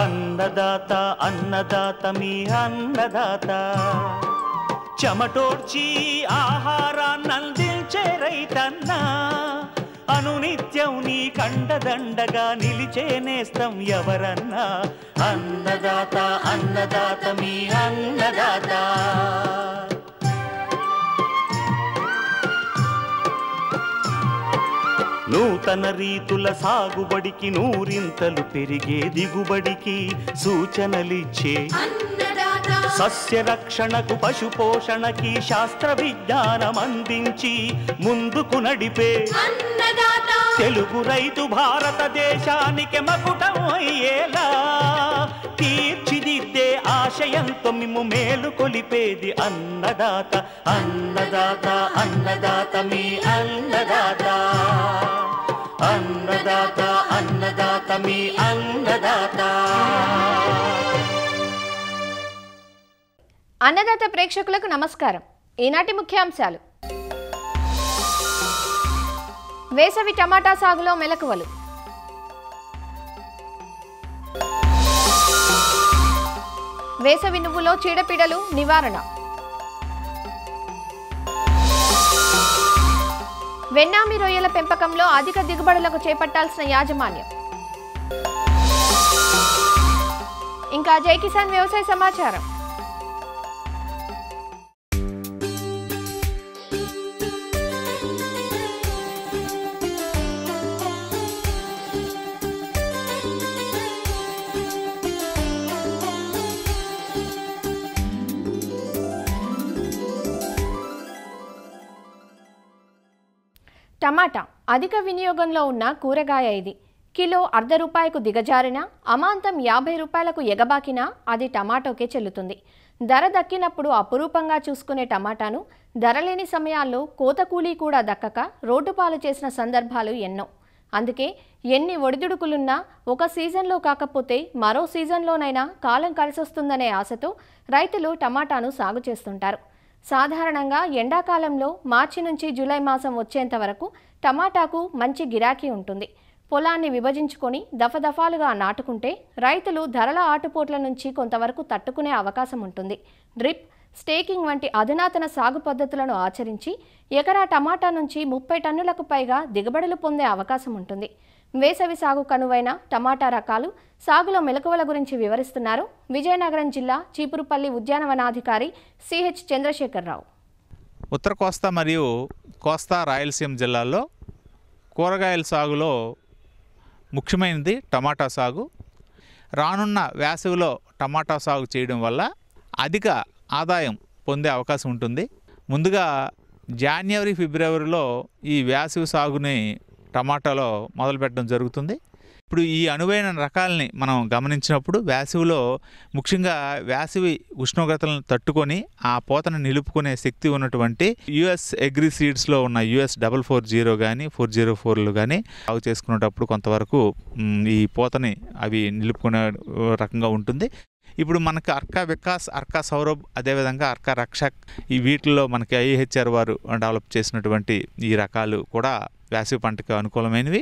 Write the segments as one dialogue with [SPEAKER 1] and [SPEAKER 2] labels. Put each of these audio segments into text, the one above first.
[SPEAKER 1] అన్నదాత అన్నదాత మీ అన్నదాత చెమటోడ్చి ఆహారాన్నందించే రైతన్నా అనునిత్యం నీ కండదండగా నిలిచే నేస్తం ఎవరన్నా అన్నదాత అన్నదాత మీ అన్నదాత నూతన రీతుల సాగుబడికి నూరింతలు పెరిగే దిగుబడికి సూచనలిచ్చే సస్య రక్షణకు పశు పోషణకి శాస్త్ర విజ్ఞానం అందించి ముందుకు నడిపే తెలుగు రైతు భారతదేశానికి మకుటం అయ్యేలా తీర్చిదిద్దే ఆశయంతో మిమ్ము మేలు కొలిపేది అన్నదాత అన్నదాత అన్నదాత మీ అన్నదాత అన్నదాత అన్నదాత మీ అన్నదాత.
[SPEAKER 2] అన్నదాత ప్రేక్షకులకు నమస్కారం. ఈనాటి ముఖ్యాంశాలు: వేసవి టమాటా సాగులో మెలకువలు, వేసవి నువ్వులో చీడపీడలు నివారణ, వెన్నామి రొయ్యల పెంపకంలో అధిక దిగుబడులకు చేపట్టాల్సిన యాజమాన్యం, ఇంకా జై కిసాన్ వ్యవసాయ సమాచారం. టమాటా అధిక వినియోగంలో ఉన్న కూరగాయ ఇది. కిలో ₹1.50 దిగజారినా, అమాంతం ₹50 ఎగబాకినా అది టమాటోకే చెల్లుతుంది. ధర దక్కినప్పుడు అపురూపంగా చూసుకునే టమాటాను ధర లేని సమయాల్లో కోత కూలీ కూడా దక్కక రోడ్డుపాలు చేసిన సందర్భాలు ఎన్నో. అందుకే ఎన్ని ఒడిదుడుకులున్నా ఒక సీజన్లో కాకపోతే మరో సీజన్లోనైనా కాలం కలిసొస్తుందనే ఆశతో రైతులు టమాటాను సాగు చేస్తుంటారు. సాధారణంగా ఎండాకాలంలో మార్చి నుంచి జూలై మాసం వచ్చేంత వరకు టమాటాకు మంచి గిరాకీ ఉంటుంది. పొలాన్ని విభజించుకొని దఫదఫాలుగా నాటుకుంటే రైతులు ధరల ఆటుపోట్ల నుంచి కొంతవరకు తట్టుకునే అవకాశం ఉంటుంది. డ్రిప్, స్టేకింగ్ వంటి అధునాతన సాగు పద్ధతులను ఆచరించి ఎకరా టమాటా నుంచి 30 టన్నులకు పైగా దిగుబడులు పొందే అవకాశం ఉంటుంది. వేసవి సాగు కనువైన టమాటా రకాలు, సాగులో మెలకువల గురించి వివరిస్తున్నారు విజయనగరం జిల్లా చీపురుపల్లి ఉద్యానవనాధికారి సిహెచ్ చంద్రశేఖరరావు.
[SPEAKER 3] ఉత్తర కోస్తా మరియు కోస్తా రాయలసీమ జిల్లాల్లో కూరగాయల సాగులో ముఖ్యమైనది టమాటా సాగు. రానున్న వేసవిలో టమాటా సాగు చేయడం వల్ల అధిక ఆదాయం పొందే అవకాశం ఉంటుంది. ముందుగా జనవరి, ఫిబ్రవరిలో ఈ వేసవి సాగుని టమాటాలో మొదలుపెట్టడం జరుగుతుంది. ఇప్పుడు ఈ అనువైన రకాలని మనం గమనించినప్పుడు వేసవిలో ముఖ్యంగా వేసవి ఉష్ణోగ్రతలను తట్టుకొని ఆ పూతను నిలుపుకునే శక్తి ఉన్నటువంటి యుఎస్ అగ్రి సీడ్స్లో ఉన్న US 440 కానీ 404లు కానీ సాగు చేసుకునేటప్పుడు కొంతవరకు ఈ పూతని అవి నిలుపుకునే రకంగా ఉంటుంది. ఇప్పుడు మనకు అర్కా వికాస్, అర్కా సౌరభ్, అదేవిధంగా అర్కా రక్షక్, ఈ వీటిల్లో మనకి IHR వారు డెవలప్ చేసినటువంటి ఈ రకాలు కూడా వేసవి పంటకు అనుకూలమైనవి.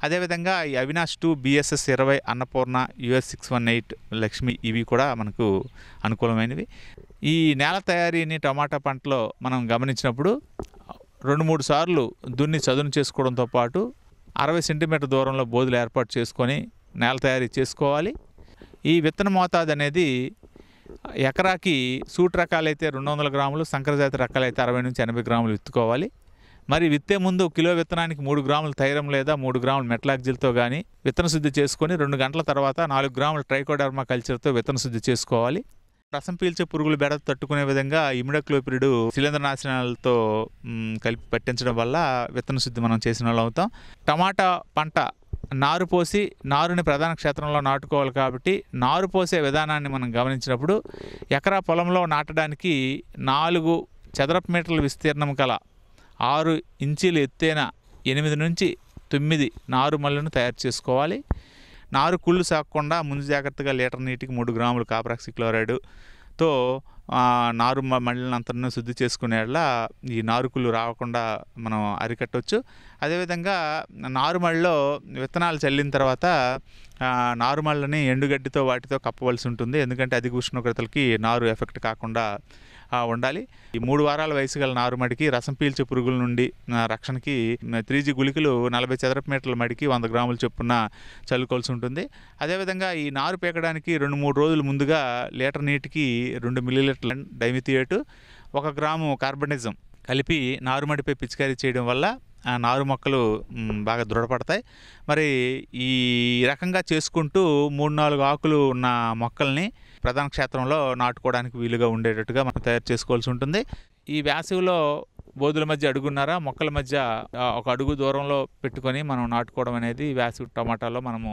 [SPEAKER 3] అదేవిధంగా ఈ అవినాష్ 2, BSS 20, అన్నపూర్ణ, US 618, లక్ష్మి ఇవి కూడా మనకు అనుకూలమైనవి. ఈ నేల తయారీని టమాటా పంటలో మనం గమనించినప్పుడు 2-3 సార్లు దున్ని చదును చేసుకోవడంతో పాటు 60 సెంటీమీటర్ దూరంలో బోధులు ఏర్పాటు చేసుకొని నేల తయారీ చేసుకోవాలి. ఈ విత్తన మోతాదు అనేది ఎకరాకి సూట్ రకాలైతే 200 గ్రాములు, సంకరజాతి రకాలైతే 60 నుంచి 80 గ్రాములు విత్తుకోవాలి. మరి విత్తే ముందు కిలో విత్తనానికి 3 గ్రాములు థైరం లేదా 3 గ్రాములు మెట్లాక్జిల్తో కానీ విత్తన శుద్ధి చేసుకొని 2 గంటల తర్వాత 4 గ్రాములు ట్రైకోడర్మా కల్చర్తో విత్తన శుద్ధి చేసుకోవాలి. రసం పీల్చే పురుగులు బెడ తట్టుకునే విధంగా ఇమిడాక్లోపిరిడ్ శిలీంద్రనాశనాలతో కలిపి పట్టించడం వల్ల విత్తన శుద్ధి మనం చేసిన వాళ్ళు అవుతాం. టమాటా పంట నారు పోసి నారుని ప్రధాన క్షేత్రంలో నాటుకోవాలి కాబట్టి నారు పోసే విధానాన్ని మనం గమనించినప్పుడు ఎకరా పొలంలో నాటడానికి 4 చదరపు మీటర్ల విస్తీర్ణం కల 6 ఇంచీలు ఎత్తైన 8 నుంచి 9 నారు మల్లును తయారు చేసుకోవాలి. నారు కుళ్ళు సాగకుండా ముందు జాగ్రత్తగా లీటర్ నీటికి 3 గ్రాములు కాపరాక్సిక్లోరైడ్తో నారు మళ్ళీ శుద్ధి చేసుకునేలా ఈ నారుకులు రాకుండా మనం అరికట్టవచ్చు. అదేవిధంగా నారుమడిలో విత్తనాలు చల్లిన తర్వాత నారుమళ్ళని ఎండుగడ్డితో వాటితో కప్పవలసి ఉంటుంది. ఎందుకంటే అధిక ఉష్ణోగ్రతలకి నారు ఎఫెక్ట్ కాకుండా ఉండాలి. ఈ 3 వారాల వయసు గల నారుమడికి రసం పీల్చే పురుగుల నుండి రక్షణకి 3G గుళికలు 40 చదరపు మీటర్ల మడికి 100 గ్రాముల చొప్పున చల్లుకోవాల్సి ఉంటుంది. అదేవిధంగా ఈ నారు పీకడానికి 2-3 రోజులు ముందుగా లీటర్ నీటికి 2 మిల్లీలీటర్ల డైమిథియేటు 1 గ్రాము కార్బనిజం కలిపి నారుమడిపై పిచికారీ చేయడం వల్ల ఆ నారు మొక్కలు బాగా దృఢపడతాయి. మరి ఈ రకంగా చేసుకుంటూ 3-4 ఆకులు ఉన్న మొక్కల్ని ప్రధాన క్షేత్రంలో నాటుకోవడానికి వీలుగా ఉండేటట్టుగా మనం తయారు చేసుకోవాల్సి ఉంటుంది. ఈ వేసవిలో బోధుల మధ్య అడుగున్నర మొక్కల మధ్య 1 అడుగు దూరంలో పెట్టుకొని మనం నాటుకోవడం అనేది వేసవి టమాటాలో మనము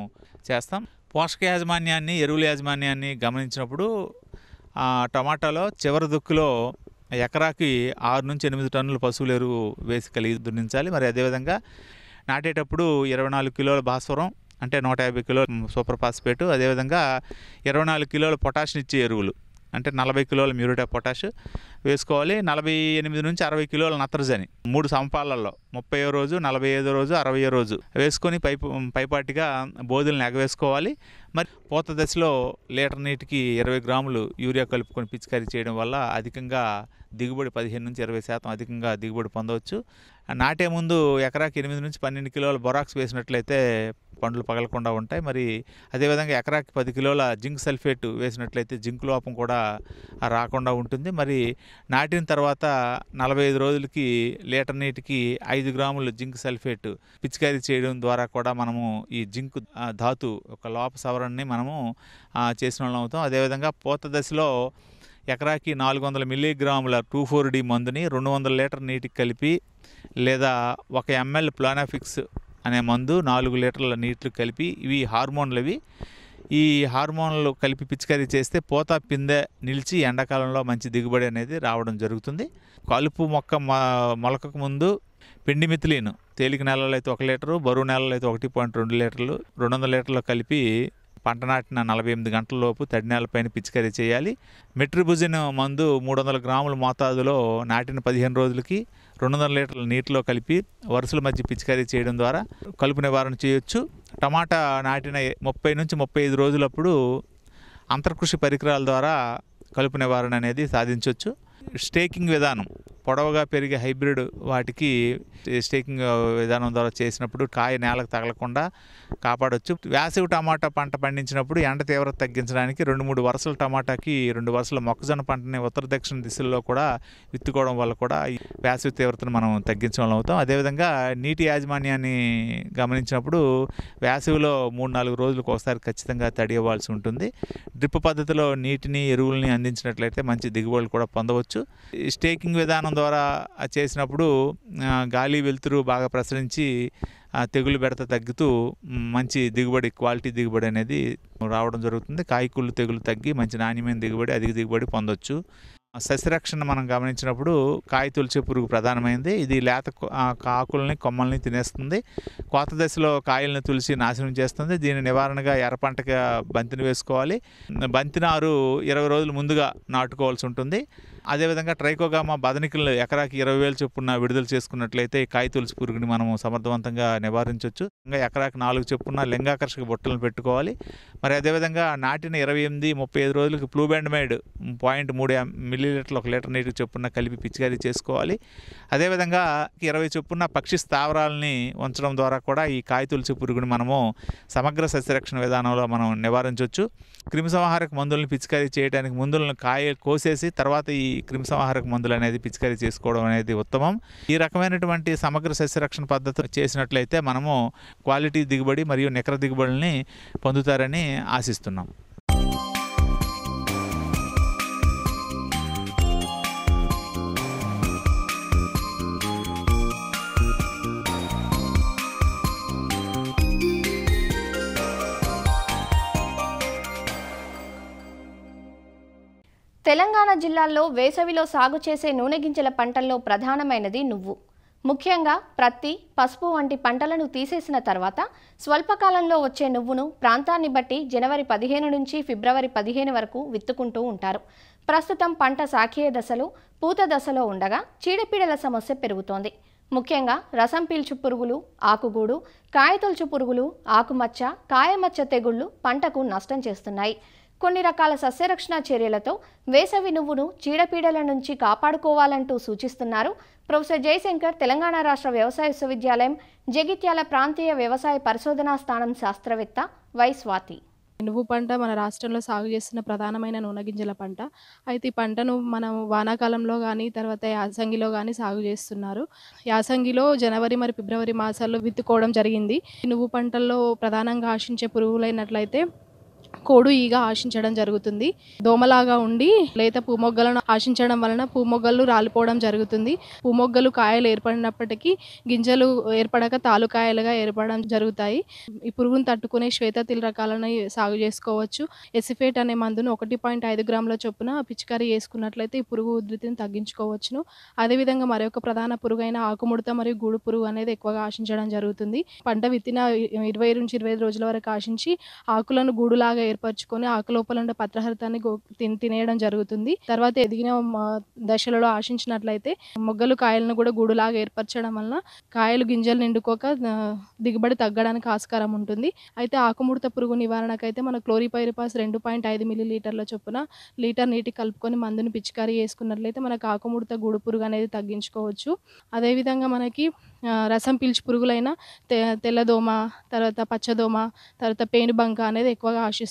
[SPEAKER 3] చేస్తాం. పోషక యాజమాన్యాన్ని, ఎరువుల యాజమాన్యాన్ని గమనించినప్పుడు టమాటాలో చివరి దుక్కులో ఎకరాకి 6 నుంచి 8 టన్నుల పశువుల ఎరువు వేసి కలిగి దున్నించాలి. మరి అదేవిధంగా నాటేటప్పుడు 24 కిలోల భాస్వరం అంటే 150 కిలోల సూపర్ ఫాస్ఫేటు, అదేవిధంగా 24 కిలోల పొటాషియం ఇచ్చే ఎరువులు అంటే 40 కిలోల మ్యూరేట్ ఆఫ్ పొటాష్ వేసుకోవాలి. 48 నుంచి 60 కిలోల నత్రజని 3 సంపాలల్లో 30వ రోజు, 45వ రోజు, 60వ రోజు వేసుకొని పైపాటిగా బోధులను ఎగవేసుకోవాలి. మరి పూత దశలో లీటర్ నీటికి 20 గ్రాములు యూరియా కలుపుకొని పిచికారీ చేయడం వల్ల అధికంగా దిగుబడి 15 నుంచి 20% అధికంగా దిగుబడి పొందవచ్చు. నాటే ముందు ఎకరాకి 8 నుంచి 12 కిలోల బొరాక్స్ వేసినట్లయితే పండ్లు పగలకుండా ఉంటాయి. మరి అదేవిధంగా ఎకరాకి 10 కిలోల జింక్ సల్ఫేట్ వేసినట్లయితే జింక్ లోపం కూడా రాకుండా ఉంటుంది. మరి నాటిన తర్వాత 45 రోజులకి లీటర్ నీటికి 5 గ్రాములు జింక్ సల్ఫేట్ పిచికారీ చేయడం ద్వారా కూడా మనము ఈ జింక్ ధాతు ఒక లోప సవరణని మనము చేసిన వాళ్ళం అవుతాం. అదేవిధంగా పూత దశలో ఎకరాకి 400 మిల్లీగ్రాముల 2,4-D మందుని 200 లీటర్ నీటికి కలిపి లేదా 1 ml ప్లానాఫిక్స్ అనే మందు 4 లీటర్ల నీటికి కలిపి, ఇవి హార్మోన్లు. ఈ హార్మోన్లు కలిపి పిచికారీ చేస్తే పూత పిందె నిలిచి ఎండాకాలంలో మంచి దిగుబడి అనేది రావడం జరుగుతుంది. కలుపు మొక్క మొలకకు ముందు పిండి మిథిలీన్ తేలిక నేలలో అయితే 1 లీటరు, బరువు నేలలో అయితే 1.2 లీటర్లు 200 లీటర్లు కలిపి పంట నాటిన 48 గంటల లోపు తడి నేలపైన పిచికారీ చేయాలి. మెట్రిబుజిన్ మందు 300 గ్రాముల మోతాదులో నాటిన 15 రోజులకి 200 లీటర్ల నీటిలో కలిపి వరుసల మధ్య పిచికారీ చేయడం ద్వారా కలుపు నివారణ చేయొచ్చు. టమాటా నాటిన 30 నుంచి 35 రోజులప్పుడు అంతర్కృషి పరికరాల ద్వారా కలుపు నివారణ అనేది సాధించవచ్చు. స్టేకింగ్ విధానం పొడవుగా పెరిగే హైబ్రిడ్ వాటికి స్టేకింగ్ విధానం ద్వారా చేసినప్పుడు కాయ నేలకు తగలకుండా కాపాడవచ్చు. వేసవి టమాటా పంట పండించినప్పుడు ఎండ తీవ్రత తగ్గించడానికి 2-3 వరుసల టమాటాకి 2 వరుసల మొక్కజొన్న పంటని ఉత్తర దక్షిణ దిశల్లో కూడా విత్తుకోవడం వల్ల కూడా ఈ వేసవి తీవ్రతను మనం తగ్గించడం అవుతాం. అదేవిధంగా నీటి యాజమాన్యాన్ని గమనించినప్పుడు వేసవిలో 3-4 రోజులకు ఒకసారి ఖచ్చితంగా తడి ఇవ్వాల్సి ఉంటుంది. డ్రిప్ పద్ధతిలో నీటిని, ఎరువుల్ని అందించినట్లయితే మంచి దిగుబడులు కూడా పొందవచ్చు. స్టేకింగ్ విధానం ద్వారా చేసినప్పుడు గాలి వెలుతురు బాగా ప్రసరించి తెగులు బెడత తగ్గుతూ మంచి దిగుబడి, క్వాలిటీ దిగుబడి అనేది రావడం జరుగుతుంది. కాయకూళ్ళు తెగులు తగ్గి మంచి నాణ్యమైన దిగుబడి, అధిక దిగుబడి పొందొచ్చు. సస్యరక్షణ మనం గమనించినప్పుడు కాయ తొలిచే పురుగు ప్రధానమైనది. ఇది లేత ఆకుల్ని, కొమ్మల్ని తినేస్తుంది. కోత దశలో కాయలను తులిసి నాశనం చేస్తుంది. దీని నివారణగా ఎర్రపంటగా బంతిని వేసుకోవాలి. బంతి నారు 20 రోజులు ముందుగా నాటుకోవాల్సి ఉంటుంది. అదేవిధంగా ట్రైకోగామా బదనికలు ఎకరాకి 20,000 చొప్పున విడుదల చేసుకున్నట్లయితే కాయ తులసి పురుగుని మనము సమర్థవంతంగా నివారించవచ్చు. ఇంకా ఎకరాకి 4 చొప్పున లింగాకర్షక బుట్టలను పెట్టుకోవాలి. మరి అదేవిధంగా నాటిన 28-35 రోజులకు ఫ్లూబెండమైడ్ 0.3 మిల్లీలీటర్లు 1 లీటర్ నీటికి చొప్పున కలిపి పిచికారీ చేసుకోవాలి. అదేవిధంగా 20 చొప్పున పక్షి స్థావరాలని ఉంచడం ద్వారా కూడా ఈ కాయ తులసి పురుగుని మనము సమగ్ర సస్యరక్షణ విధానంలో మనం నివారించవచ్చు. క్రిమిసంహారక మందులను పిచికారీ చేయడానికి ముందులను కాయ కోసేసి తర్వాత ఈ క్రిమిసంహారక మందులు అనేది పిచికారీ చేసుకోవడం అనేది ఉత్తమం. ఈ రకమైనటువంటి సమగ్ర సస్యరక్షణ పద్ధతి చేసినట్లయితే మనము క్వాలిటీ దిగుబడి మరియు నికర దిగుబడిని పొందుతారని ఆశిస్తున్నాం.
[SPEAKER 2] తెలంగాణ జిల్లాల్లో వేసవిలో సాగు చేసే నూనె గింజల పంటల్లో ప్రధానమైనది నువ్వు. ముఖ్యంగా ప్రత్తి, పసుపు వంటి పంటలను తీసేసిన తర్వాత స్వల్పకాలంలో వచ్చే నువ్వును ప్రాంతాన్ని బట్టి జనవరి 15 నుంచి ఫిబ్రవరి 15 వరకు విత్తుకుంటూ ఉంటారు. ప్రస్తుతం పంట శాఖీయ దశలో పూత దశలో ఉండగా చీడపీడల సమస్య పెరుగుతోంది. ముఖ్యంగా రసం పీల్చు పురుగులు, ఆకుగూడు, కాయతొలుచు పురుగులు, ఆకుమచ్చ, కాయమచ్చ తెగుళ్లు పంటకు నష్టం చేస్తున్నాయి. కొన్ని రకాల సస్యరక్షణ చర్యలతో వేసవి నువ్వును చీడపీడల నుంచి కాపాడుకోవాలంటూ సూచిస్తున్నారు ప్రొఫెసర్ జయశంకర్, తెలంగాణ రాష్ట్ర వ్యవసాయ విశ్వవిద్యాలయం జగిత్యాల ప్రాంతీయ వ్యవసాయ పరిశోధనా స్థానం శాస్త్రవేత్త వై స్వాతి.
[SPEAKER 4] నువ్వు పంట మన రాష్ట్రంలో సాగు చేస్తున్న ప్రధానమైన నూనె గింజల పంట. అయితే ఈ పంటను మనం వానాకాలంలో కానీ తర్వాత యాసంగిలో కానీ సాగు చేస్తున్నారు. యాసంగిలో జనవరి మరి ఫిబ్రవరి మాసాల్లో విత్తుకోవడం జరిగింది. నువ్వు పంటల్లో ప్రధానంగా ఆశించే పురుగులైనట్లయితే కోడు ఈగ ఆశించడం జరుగుతుంది. దోమలాగా ఉండి లేత పూమొగ్గలను ఆశించడం వలన పూమొగ్గలు రాలిపోవడం జరుగుతుంది. పూమొగ్గలు కాయలు ఏర్పడినప్పటికీ గింజలు ఏర్పడక తాలుకాయలుగా ఏర్పడడం జరుగుతాయి. ఈ పురుగును తట్టుకునే శ్వేతతిల్ రకాలను సాగు చేసుకోవచ్చు. ఎసిఫేట్ అనే మందును 1.5 గ్రాముల చొప్పున పిచికారీ చేసుకున్నట్లయితే ఈ పురుగు ఉధృతిని తగ్గించుకోవచ్చును. అదేవిధంగా మరొక ప్రధాన పురుగైన ఆకుముడత మరియు గూడు పురుగు అనేది ఎక్కువగా ఆశించడం జరుగుతుంది. పంట విత్తిన 20 నుంచి 25 రోజుల వరకు ఆశించి ఆకులను గూడులాగా ఏర్పరచుకొని ఆకు లోపల ఉండే పత్రహరితాన్ని తినేయడం జరుగుతుంది. తర్వాత ఎదిగిన దశలలో ఆశించినట్లయితే మొగ్గలు కాయలను కూడా గూడులాగా ఏర్పరచడం వలన కాయలు గింజలు నిండుకోక దిగుబడి తగ్గడానికి ఆస్కారం ఉంటుంది. అయితే ఆకుముడత పురుగు నివారణకైతే మన క్లోరిపైరిపాస్ 2.5 మిల్లీలీటర్ల చొప్పున లీటర్ నీటి కలుపుకొని మందుని పిచికారీ చేసుకున్నట్లయితే మనకు ఆకుముడత గూడు పురుగు అనేది తగ్గించుకోవచ్చు. అదేవిధంగా మనకి రసం పీల్చు పురుగులైన తెల్లదోమ, తర్వాత పచ్చదోమ, తర్వాత పేనుబంక అనేది ఎక్కువగా ఆశిస్తుంది.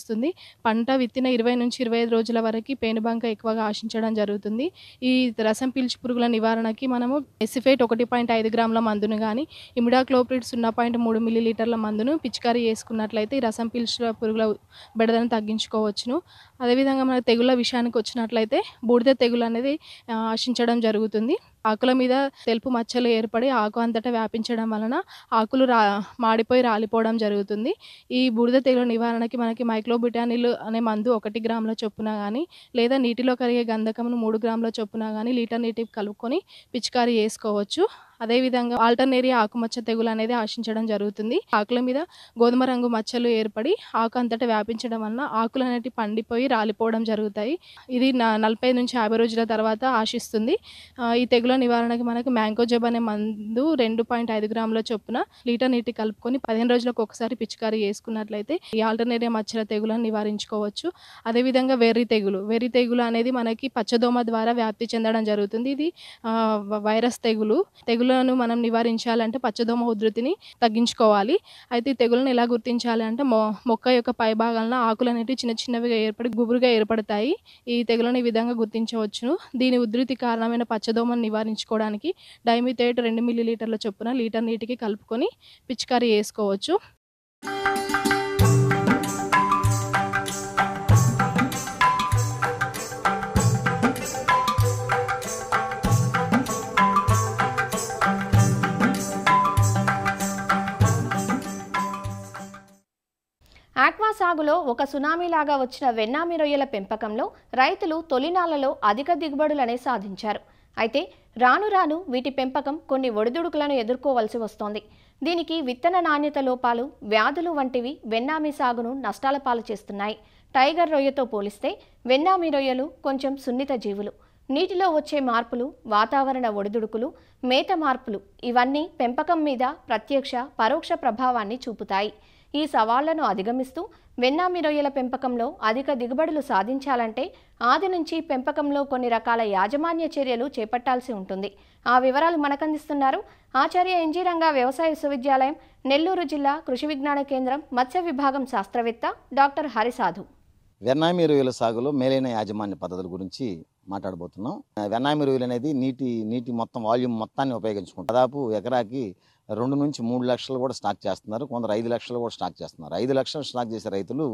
[SPEAKER 4] పంట విత్తిన 20 నుంచి 25 రోజుల వరకు పేనుబంక ఎక్కువగా ఆశించడం జరుగుతుంది. ఈ రసం పీల్చు పురుగుల నివారణకి మనము ఎసిఫేట్ 1.5 గ్రాముల మందును కానీ ఇమిడాక్లోప్రిడ్ 0.3 మిల్లీలీటర్ల మందును పిచికారీ చేసుకున్నట్లయితే ఈ రసం పీల్చు పురుగుల బెడదను తగ్గించుకోవచ్చును. అదేవిధంగా మన తెగుళ్ళ విషయానికి వచ్చినట్లయితే బూడిద తెగులు అనేది ఆశించడం జరుగుతుంది. ఆకుల మీద తెలుపు మచ్చలు ఏర్పడి ఆకు అంతటా వ్యాపించడం వలన ఆకులు మాడిపోయి రాలిపోవడం జరుగుతుంది. ఈ బూడిద తెగులు నివారణకి మనకి మైక్లోబిటానిల్ అనే మందు 1 గ్రాముల చొప్పున కానీ లేదా నీటిలో కరిగే గంధకమును 3 గ్రాముల చొప్పున కానీ లీటర్ నీటికి కలుపుకొని పిచికారీ చేసుకోవచ్చు. అదేవిధంగా ఆల్టర్నేరియా ఆకుమచ్చ తెగులు అనేది ఆశించడం జరుగుతుంది. ఆకుల మీద గోధుమ రంగు మచ్చలు ఏర్పడి ఆకు అంతటా వ్యాపించడం వలన ఆకులు అనేవి పండిపోయి రాలిపోవడం జరుగుతాయి. ఇది 40 నుంచి 50 రోజుల తర్వాత ఆశిస్తుంది. ఈ తెగుల నివారణకి మనకు మ్యాంకోజెబ్ అనే మందు 2.5 గ్రాముల చొప్పున లీటర్ నీటి కలుపుకొని 15 రోజులకు ఒకసారి పిచికారీ చేసుకున్నట్లయితే ఈ ఆల్టర్నేరియా మచ్చల తెగులను నివారించుకోవచ్చు. అదేవిధంగా వెర్రి తెగులు అనేది మనకి పచ్చదోమ ద్వారా వ్యాప్తి చెందడం జరుగుతుంది. ఇది వైరస్ తెగులను మనం నివారించాలంటే పచ్చదోమ ఉధృతిని తగ్గించుకోవాలి. అయితే ఈ తెగులను ఎలా గుర్తించాలి అంటే మొక్క యొక్క పై భాగాలను ఆకులు అనేవి చిన్న చిన్నవిగా ఏర్పడి గుబురుగా ఏర్పడతాయి. ఈ తెగులను ఈ విధంగా గుర్తించవచ్చును. దీని ఉధృతి కారణమైన పచ్చదోమను నివారించుకోవడానికి డైమిథేట్ 2 మిల్లీలీటర్ల చొప్పున లీటర్ నీటికి కలుపుకొని పిచికారీ చేసుకోవచ్చు.
[SPEAKER 2] ఆక్వా సాగులో ఒక సునామీలాగా వచ్చిన వెన్నామి రొయ్యల పెంపకంలో రైతులు తొలినాళ్లలో అధిక దిగుబడులనే సాధించారు. అయితే రాను రాను వీటి పెంపకం కొన్ని ఒడిదుడుకులను ఎదుర్కోవలసి వస్తోంది. దీనికి విత్తన నాణ్యత లోపాలు, వ్యాధులు వంటివి వెన్నామి సాగును నష్టాల పాలు చేస్తున్నాయి. టైగర్ రొయ్యతో పోలిస్తే వెన్నామి రొయ్యలు కొంచెం సున్నిత జీవులు. నీటిలో వచ్చే మార్పులు, వాతావరణ ఒడిదుడుకులు, మేత మార్పులు ఇవన్నీ పెంపకం మీద ప్రత్యక్ష, పరోక్ష ప్రభావాన్ని చూపుతాయి. ఈ సవాళ్లను అధిగమిస్తూ వెన్నామి రొయ్యల పెంపకంలో అధిక దిగుబడులు సాధించాలంటే ఆది నుంచి పెంపకంలో కొన్ని రకాల యాజమాన్య చర్యలు చేపట్టాల్సి ఉంటుంది. ఆ వివరాలు మనకందిస్తున్నారు ఆచార్య ఎన్జీ రంగా వ్యవసాయ విశ్వవిద్యాలయం, నెల్లూరు జిల్లా కృషి విజ్ఞాన కేంద్రం మత్స్య విభాగం శాస్త్రవేత్త డాక్టర్ హరిసాధు.
[SPEAKER 5] వెన్నామి రొయ్యల సాగులో మేలైన యాజమాన్య పద్ధతుల గురించి మాట్లాడబోతున్నాం. వెన్నామి రొయ్యలు అనేది నీటి మొత్తం వాల్యూమ్ మొత్తాన్ని ఉపయోగించుకుంటారు. దాదాపు ఎకరాకి 2 నుంచి 3 లక్షలు కూడా స్టాక్ చేస్తున్నారు. కొందరు 5 లక్షలు కూడా స్టాక్ చేస్తున్నారు. 5 లక్షలు స్టాక్ చేసే రైతులు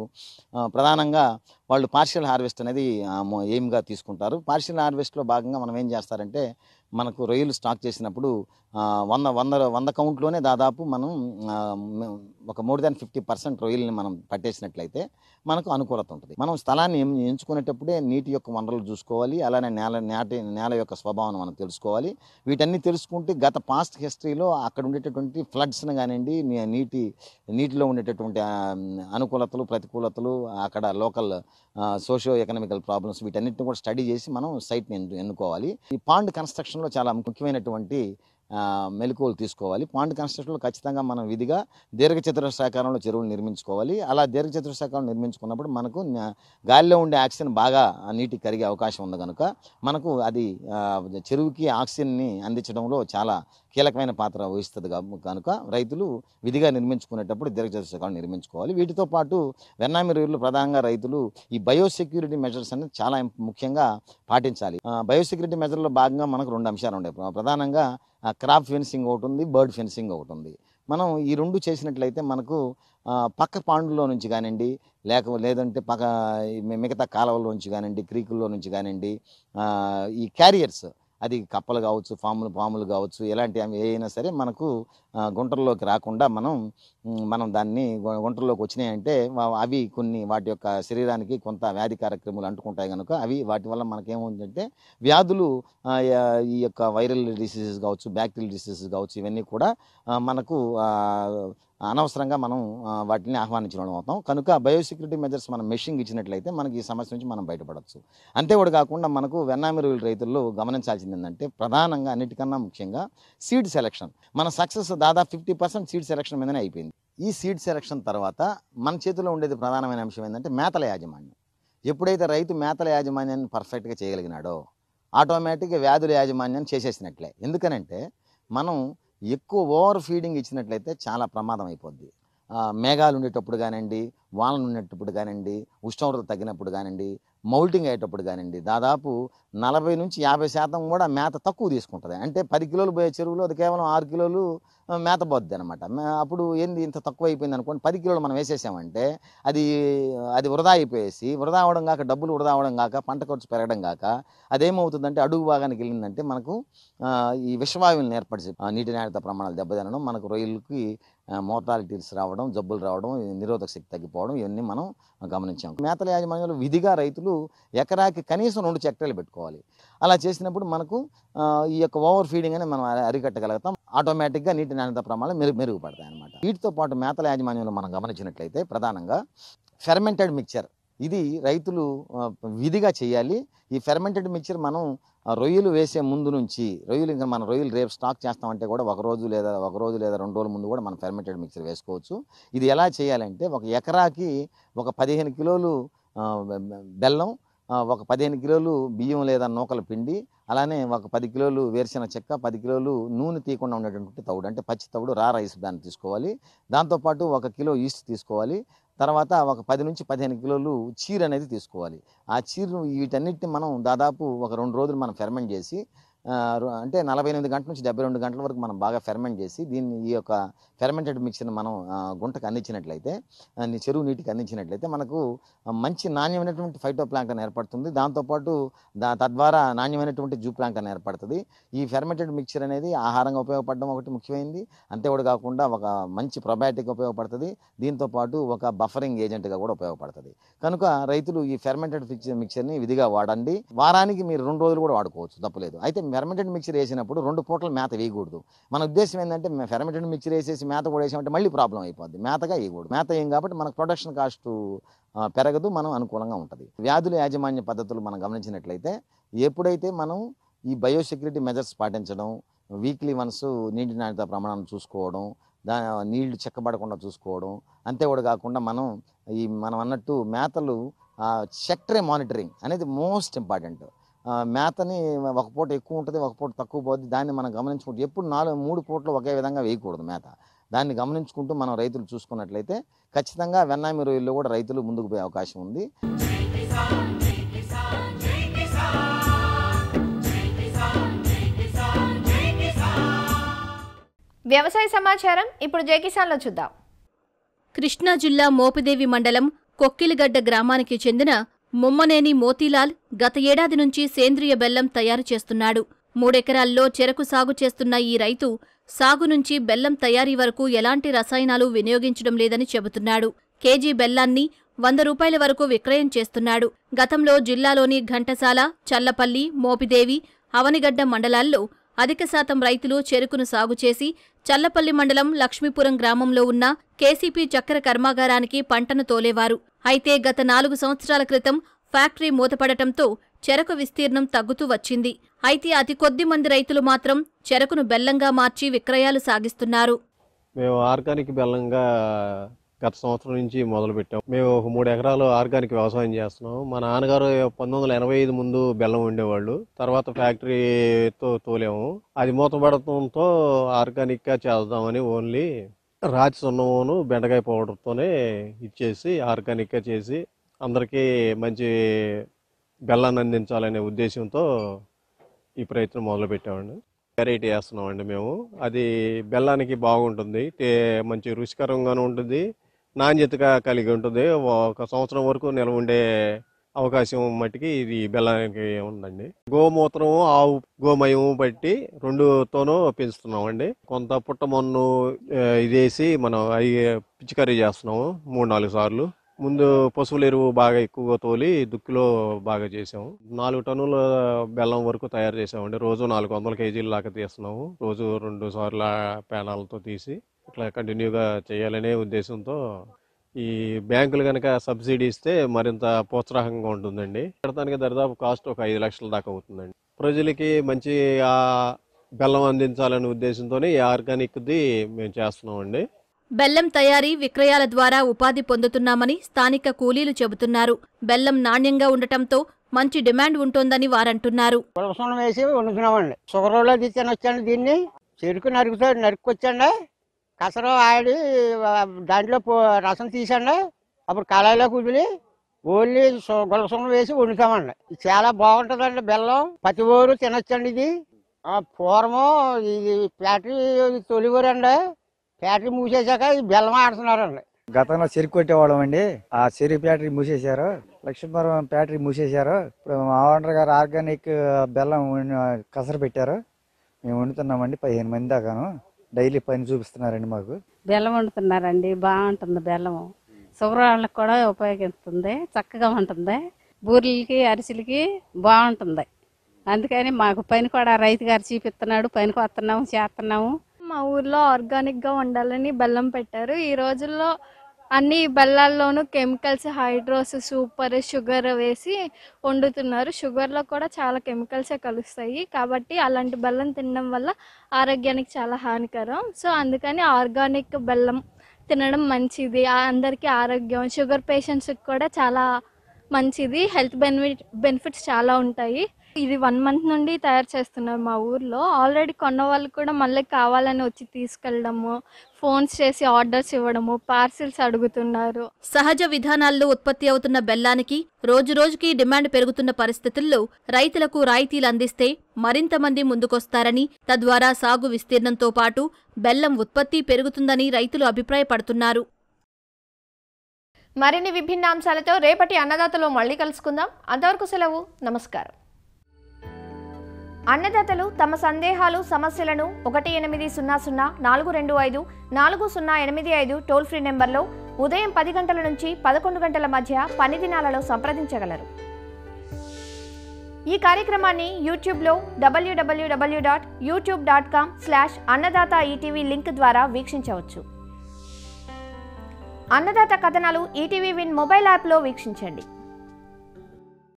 [SPEAKER 5] ప్రధానంగా వాళ్ళు పార్షియల్ హార్వెస్ట్ అనేది ఎయిమ్గా తీసుకుంటారు. పార్షియల్ హార్వెస్ట్లో భాగంగా మనం ఏం చేస్తారంటే మనకు రొయ్యలు స్టాక్ చేసినప్పుడు 100 కౌంట్లోనే దాదాపు మనం ఒక మోర్ దాన్ 50% రొయ్యలని మనం పట్టేసినట్లయితే మనకు అనుకూలత ఉంటుంది. మనం స్థలాన్ని ఎంచుకునేటప్పుడే నీటి యొక్క వనరులు చూసుకోవాలి. అలానే నేల యొక్క స్వభావం మనం తెలుసుకోవాలి. వీటన్ని తెలుసుకుంటే గత పాస్ట్ హిస్టరీలో అక్కడ ఉండే ఉండేటటువంటి ఫ్లడ్స్ని కానివ్వండి, నీటిలో ఉండేటటువంటి అనుకూలతలు, ప్రతికూలతలు, అక్కడ లోకల్ సోషియో ఎకనామికల్ ప్రాబ్లమ్స్ వీటన్నిటిని కూడా స్టడీ చేసి మనం సైట్ని ఎన్నుకోవాలి. ఈ పాండ్ కన్స్ట్రక్షన్లో చాలా ముఖ్యమైనటువంటి మెలకువలు తీసుకోవాలి. పాండ్ కన్స్ట్రక్షన్లో ఖచ్చితంగా మనం విధిగా దీర్ఘచతురస్రాకారంలో చెరువులు నిర్మించుకోవాలి. అలా దీర్ఘచతురస్రాకారం నిర్మించుకున్నప్పుడు మనకు గాలిలో ఉండే ఆక్సిజన్ బాగా నీటికి కరిగే అవకాశం ఉంది కనుక మనకు అది చెరువుకి ఆక్సిజన్ని అందించడంలో చాలా కీలకమైన పాత్ర వహిస్తుంది కనుక రైతులు విధిగా నిర్మించుకునేటప్పుడు దీర్ఘచతురస్రాకారం నిర్మించుకోవాలి. వీటితో పాటు వెన్నామి రొయ్యలు ప్రధానంగా రైతులు ఈ బయోసెక్యూరిటీ మెజర్స్ అనేది చాలా ముఖ్యంగా పాటించాలి. బయోసెక్యూరిటీ మెజర్లో భాగంగా మనకు 2 అంశాలు ఉన్నాయి. ప్రధానంగా క్రాప్ ఫెన్సింగ్ ఒకటి ఉంది, బర్డ్ ఫెన్సింగ్ ఒకటి ఉంది. మనం ఈ 2 చేసినట్లయితే మనకు పక్క పాండులో నుంచి కానివ్వండి, లేదంటే మిగతా కాలువల నుంచి కానివ్వండి, క్రీకుల్లో నుంచి కానివ్వండి, ఈ క్యారియర్స్ అది కప్పలు కావచ్చు, పాములు కావచ్చు, ఎలాంటి ఏమైనా సరే మనకు గుంటల్లోకి రాకుండా మనం దాన్ని గుంటల్లోకి వచ్చినాయంటే అవి కొన్ని వాటి యొక్క శరీరానికి కొంత వ్యాధి కార్యక్రమాలు అంటుకుంటాయి కనుక వాటి వల్ల మనకేముందంటే వ్యాధులు, ఈ యొక్క వైరల్ డిసీజెస్ కావచ్చు, బ్యాక్టీరియల్ డిసీజెస్ కావచ్చు, ఇవన్నీ కూడా మనకు అనవసరంగా మనం వాటిని ఆహ్వానించడం అవుతాం. కనుక బయోసెక్యూరిటీ మెజర్స్ మనం మెషింగ్ ఇచ్చినట్లయితే మనకి ఈ సమస్య నుంచి మనం బయటపడవచ్చు. అంతేకాదు కాకుండా మనకు వెన్నామి రొయ్యల రైతుల్లో గమనించాల్సింది ఏంటంటే ప్రధానంగా అన్నిటికన్నా ముఖ్యంగా సీడ్ సెలక్షన్. మన సక్సెస్ దాదాపు 50% సీడ్ సెలక్షన్ మీదనే అయిపోయింది. ఈ సీడ్ సెలక్షన్ తర్వాత మన చేతిలో ఉండేది ప్రధానమైన అంశం ఏంటంటే మేతల యాజమాన్యం. ఎప్పుడైతే రైతు మేతల యాజమాన్యాన్ని పర్ఫెక్ట్గా చేయగలిగినాడో ఆటోమేటిక్గా వ్యాధుల యాజమాన్యాన్ని చేసేసినట్లే. ఎందుకనంటే మనం ఎక్కువ ఓవర్ ఫీడింగ్ ఇచ్చినట్లయితే చాలా ప్రమాదం అయిపోద్ది. మేఘాలు ఉండేటప్పుడు కానివ్వండి, వానలు ఉండేటప్పుడు కానివ్వండి, ఉష్ణోగ్రత తగ్గినప్పుడు కానివ్వండి, మౌల్టింగ్ అయ్యేటప్పుడు కానివ్వండి, దాదాపు 40 నుంచి 50% కూడా మేత తక్కువ తీసుకుంటుంది. అంటే 10 కిలోలు పోయే చెరువులో అది కేవలం 6 కిలోలు మేత పోద్ది అనమాట. అప్పుడు ఏంది ఇంత తక్కువ అయిపోయింది అనుకోండి, 10 కిలోలు మనం వేసేసామంటే అది వృధా అయిపోయేసి, వృధా అవడం కాక, డబ్బులు వృధా అవడం కాక, పంట ఖర్చు పెరగడం కాక అదేమవుతుందంటే అడుగు భాగానికి వెళ్ళిందంటే మనకు ఈ విషవాయువులను ఏర్పరిచి నీటి నాణ్యత ప్రమాణాలు దెబ్బతినడం, మనకు రొయ్యలకి మోర్టాలిటీస్ రావడం, జబ్బులు రావడం, నిరోధక శక్తి తగ్గిపోవడం, ఇవన్నీ మనం గమనించాం. మేతల యాజమాన్యంలో విధిగా రైతులు ఎకరాకి కనీసం 2 చెక్టర్లు పెట్టుకోవాలి. అలా చేసినప్పుడు మనకు ఈ యొక్క ఓవర్ ఫీడింగ్ అని మనం అరికట్టగలుగుతాం. ఆటోమేటిక్గా నీటి నాణ్యత ప్రమాణాలు మెరుగుపడతాయి అన్నమాట. వీటితో పాటు మేతల యాజమాన్యంలో మనం గమనించినట్లయితే ప్రధానంగా ఫెర్మెంటెడ్ మిక్చర్ ఇది రైతులు విధిగా చేయాలి. ఈ ఫెర్మెంటెడ్ మిక్చర్ మనం రొయ్యలు వేసే ముందు నుంచి ఇంకా మన రొయ్యలు రేపు స్టాక్ చేస్తామంటే కూడా ఒక రోజు లేదా 2 రోజుల ముందు కూడా మనం ఫెర్మెంటెడ్ మిక్చర్ వేసుకోవచ్చు. ఇది ఎలా చేయాలంటే ఒక ఎకరాకి ఒక 15 కిలోలు బెల్లం, ఒక 15 కిలోలు బియ్యం లేదా నూకల పిండి, అలానే ఒక 10 కిలోలు వేరుశెనగ చెక్క, 10 కిలోలు నూనె తీయకుండా ఉండేటువంటి తవుడు అంటే పచ్చి తవుడు, రైస్ దాన్ని తీసుకోవాలి. దాంతోపాటు 1 కిలో ఈస్ట్ తీసుకోవాలి. తర్వాత ఒక 10 నుంచి 15 కిలోలు చీర అనేది తీసుకోవాలి. ఆ చీరను వీటన్నిటిని మనం దాదాపు ఒక 2 రోజులు మనం ఫెర్మెంట్ చేసి అంటే 48 గంటల నుంచి 72 గంటల వరకు మనం బాగా ఫెర్మెంట్ చేసి ఈ యొక్క ఫెర్మెంటెడ్ మిక్చర్ని మనం గుంటకు అందించినట్లయితే, చెరువు నీటికి అందించినట్లయితే మనకు మంచి నాణ్యమైనటువంటి ఫైటోప్లాంక్టన్ ఏర్పడుతుంది. దాంతోపాటు తద్వారా నాణ్యమైనటువంటి జూప్లాంక్టన్ ఏర్పడుతుంది. ఈ ఫెర్మెంటెడ్ మిక్చర్ అనేది ఆహారంగా ఉపయోగపడడం ఒకటి ముఖ్యమైనది. అంతేకాదు కాకుండా ఒక మంచి ప్రొబయాటిక్ ఉపయోగపడుతుంది. దీంతోపాటు ఒక బఫరింగ్ ఏజెంట్గా కూడా ఉపయోగపడుతుంది. కనుక రైతులు ఈ ఫెర్మెంటెడ్ మిక్చర్ని విధిగా వాడండి. వారానికి మీరు 2 రోజులు కూడా వాడుకోవచ్చు, తప్పులేదు. అయితే ఫెర్మెంటెడ్ మిక్చర్ వేసినప్పుడు 2 పూటలు మేత వేయకూడదు. మన ఉద్దేశం ఏంటంటే ఫెర్మెంటెడ్ మిక్చర్ వేసేసి మేత కూడా వేసామంటే మళ్ళీ ప్రాబ్లం అయిపోద్ది. మేతగా వేయకూడదు. మేత వేయం కాబట్టి మనకు ప్రొడక్షన్ కాస్ట్ పెరగదు, మనం అనుకూలంగా ఉంటుంది. వ్యాధుల యాజమాన్య పద్ధతులు మనం గమనించినట్లయితే ఎప్పుడైతే మనం ఈ బయోసెక్యూరిటీ మెజర్స్ పాటించడం, వీక్లీ వన్స్ నీటి నాణ్యత ప్రమాణాన్ని చూసుకోవడం, నీళ్లు చెక్కబడకుండా చూసుకోవడం, అంతేకాదు కాకుండా మనం అన్నట్టు మేతలు సెక్టరీ మానిటరింగ్ అనేది మోస్ట్ ఇంపార్టెంట్. మేతని ఒక పూట ఎక్కువ ఉంటుంది, ఒక పూట తక్కువ పోద్ది. దాన్ని మనం గమనించుకుంటూ ఎప్పుడు 3 పూటలు ఒకే విధంగా వేయకూడదు మేత. దాన్ని గమనించుకుంటూ మనం రైతులు చూసుకున్నట్లయితే ఖచ్చితంగా వెన్నామి రొయ్యల్లో కూడా రైతులు ముందుకు పోయే అవకాశం ఉంది.
[SPEAKER 2] వ్యవసాయ సమాచారం ఇప్పుడు జై కిసాన్లో చూద్దాం.
[SPEAKER 6] కృష్ణా జిల్లా మోపిదేవి మండలం కొక్కిలిగడ్డ గ్రామానికి చెందిన ముమ్మనేని మోతీలాల్ గత ఏడాది నుంచి సేంద్రియ బెల్లం తయారు చేస్తున్నాడు. 3 ఎకరాల్లో చెరకు సాగు చేస్తున్న ఈ రైతు సాగు నుంచి బెల్లం తయారీ వరకు ఎలాంటి రసాయనాలు వినియోగించడం లేదని చెబుతున్నాడు. కేజీ బెల్లాన్ని 100 రూపాయల వరకు విక్రయం చేస్తున్నాడు. గతంలో జిల్లాలోని ఘంటసాల, చల్లపల్లి, మోపిదేవి, అవనిగడ్డ మండలాల్లో అధిక శాతం రైతులు చెరుకును సాగు చేసి చల్లపల్లి మండలం లక్ష్మీపురం గ్రామంలో ఉన్న కేసీపీ చక్కెర కర్మాగారానికి పంటను తోలేవారు. అయితే గత 4 సంవత్సరాల క్రితం ఫ్యాక్టరీ మూతపడటంతో చెరకు విస్తీర్ణం తగ్గుతూ వచ్చింది. అయితే అతి కొద్ది మంది రైతులు మాత్రం చెరకును బెల్లంగా మార్చి విక్రయాలు సాగిస్తున్నారు.
[SPEAKER 7] మేము ఆర్గానిక్ బెల్లంగా గత సంవత్సరం నుంచి మొదలుపెట్టాం. మేము 3 ఎకరాలు ఆర్గానిక్ వ్యవసాయం చేస్తున్నాం. మా నాన్నగారు 1985 ముందు బెల్లం ఉండేవాళ్ళు. తర్వాత ఫ్యాక్టరీతో తోలేము. అది మూతపడటంతో ఆర్గానిక్ గా చేద్దామని ఓన్లీ రాతి సున్నమును బెండకాయ పౌడర్తోనే ఇచ్చేసి ఆర్గానిక్ గా చేసి అందరికీ మంచి బెల్లాన్ని అందించాలనే ఉద్దేశంతో ఈ ప్రయత్నం మొదలు పెట్టామండి. వెరైటీ వేస్తున్నామండి మేము. అది బెల్లానికి బాగుంటుంది, మంచి రుచికరంగాను ఉంటుంది, నాణ్యతగా కలిగి ఉంటుంది. 1 సంవత్సరం వరకు నిల్వ ఉండే అవకాశం మట్టికి ఇది బెల్లానికి ఉందండి. గోమూత్రం, ఆవు గోమయం బట్టి 2తోనూ పెంచుతున్నామండి. కొంత పుట్టమన్ను ఇదేసి మనం అవి పిచికారీ చేస్తున్నాము 3-4 సార్లు. ముందు పశువుల ఎరువు బాగా ఎక్కువగా తోలి దుక్కిలో బాగా చేసాము. 4 టన్నుల బెల్లం వరకు తయారు చేసామండి. రోజు 400 కేజీల దాకా తీస్తున్నాము. రోజు 2 సార్ల పేనాలతో తీసి ఇట్లా కంటిన్యూగా చేయాలనే ఉద్దేశంతో ఈ బ్యాంకులు కనుక సబ్సిడీ ఇస్తే మరింత ప్రోత్సాహంగా ఉంటుందండి. పెడతానికి దరిదాపు కాస్ట్ ఒక 5 లక్షల దాకా అవుతుందండి. ప్రజలకి మంచి బెల్లం అందించాలనే ఉద్దేశంతోనే ఈ ఆర్గానిక్ది మేము చేస్తున్నామండి.
[SPEAKER 6] బెల్లం తయారీ, విక్రయాల ద్వారా ఉపాధి పొందుతున్నామని స్థానిక కూలీలు చెబుతున్నారు. బెల్లం నాణ్యంగా ఉండటంతో మంచి డిమాండ్ ఉంటోందని వారంటున్నారు.
[SPEAKER 8] పులసనం వేసి వండుతున్నామండి. షుగర్లో తీసుకొచ్చాండి. దీన్ని చెరుకు నరుక్కొచ్చండి, కసరు ఆడి దాంట్లో రసం తీసండి, అప్పుడు కళాయిలో కుదిలి ఓన్లీ గులసనం వేసి వండుతామండి. చాలా బాగుంటుందండి బెల్లం. ప్రతి ఊరు తినొచ్చండి. ఇది పూర్వం ఇది ఫ్యాక్టరీ తొలివూరు అండి. ఫ్యాక్టరీ మూసేశాక ఈ బెల్లం ఆడుతున్నారండి.
[SPEAKER 9] గతంలో చెరుకు కొట్టేవాళ్ళం అండి. ఆ చెరుకు ఫ్యాక్టరీ మూసేశారు. లక్ష్మీపురం ఫ్యాక్టరీ మూసేశారు. ఇప్పుడు మా ఓనర్ గారు ఆర్గానిక్ బెల్లం కసరు పెట్టారు. మేము వండుతున్నామండి. 15 మంది దాకాను డైలీ పని చూపిస్తున్నారండి. మాకు
[SPEAKER 10] బెల్లం వండుతున్నారండి. బాగుంటుంది బెల్లం. షుగర్ వాళ్ళకి కూడా ఉపయోగిస్తుంది. చక్కగా ఉంటుంది. బూరెలకి, అరిసెలకి బాగుంటుంది. అందుకని మాకు పని కూడా రైతు గారు చూపిస్తున్నాడు. పనికి వస్తున్నాము, చేస్తున్నాము.
[SPEAKER 11] మా ఊర్లో ఆర్గానిక్గా వండాలని బెల్లం పెట్టారు. ఈ రోజుల్లో అన్ని బెల్లాల్లోనూ కెమికల్స్, హైడ్రోస్, సూపర్, షుగర్ వేసి వండుతున్నారు. షుగర్లో కూడా చాలా కెమికల్సే కలుస్తాయి. కాబట్టి అలాంటి బెల్లం తినడం వల్ల ఆరోగ్యానికి చాలా హానికరం. సో అందుకని ఆర్గానిక్ బెల్లం తినడం మంచిది. అందరికీ ఆరోగ్యం, షుగర్ పేషెంట్స్కి కూడా చాలా మంచిది. హెల్త్ బెనిఫిట్స్ చాలా ఉంటాయి. ఇది 1 మంత్ నుండి తయారు చేస్తున్నారు మా ఊర్లో. ఆల్రెడీ కొన్న వాళ్ళు కూడా మళ్ళీ కావాలని వచ్చి తీసుకెళ్ళడము, ఫోన్స్ చేసి ఆర్డర్స్ ఇవ్వడము, పార్సిల్స్ అడుగుతున్నారు.
[SPEAKER 6] సహజ విధానాల్లో ఉత్పత్తి అవుతున్న బెల్లానికి రోజురోజుకి డిమాండ్ పెరుగుతున్న పరిస్థితుల్లో రైతులకు రాయితీలు అందిస్తే మరింత మంది ముందుకొస్తారని, తద్వారా సాగు విస్తీర్ణంతో పాటు బెల్లం ఉత్పత్తి పెరుగుతుందని రైతులు అభిప్రాయపడుతున్నారు.
[SPEAKER 2] మరిన్ని విభిన్న అంశాలతో రేపటి అన్నదాతలో మళ్ళీ కలుసుకుందాం. అంతవరకు సెలవు. నమస్కారం. అన్నదాతలు తమ సందేహాలు, సమస్యలను 1800-425-4085 టోల్ ఫ్రీ నెంబర్లో ఉదయం 10 గంటల నుంచి 11 గంటల మధ్య పని దినాలలో సంప్రదించగలరు. ఈ కార్యక్రమాన్ని యూట్యూబ్లో www.youtube.com/అన్నదాత-ఈటీవీ లింక్ ద్వారా వీక్షించవచ్చు. అన్నదాత కథనాలు ఈటీవీ విన్ మొబైల్ యాప్లో వీక్షించండి.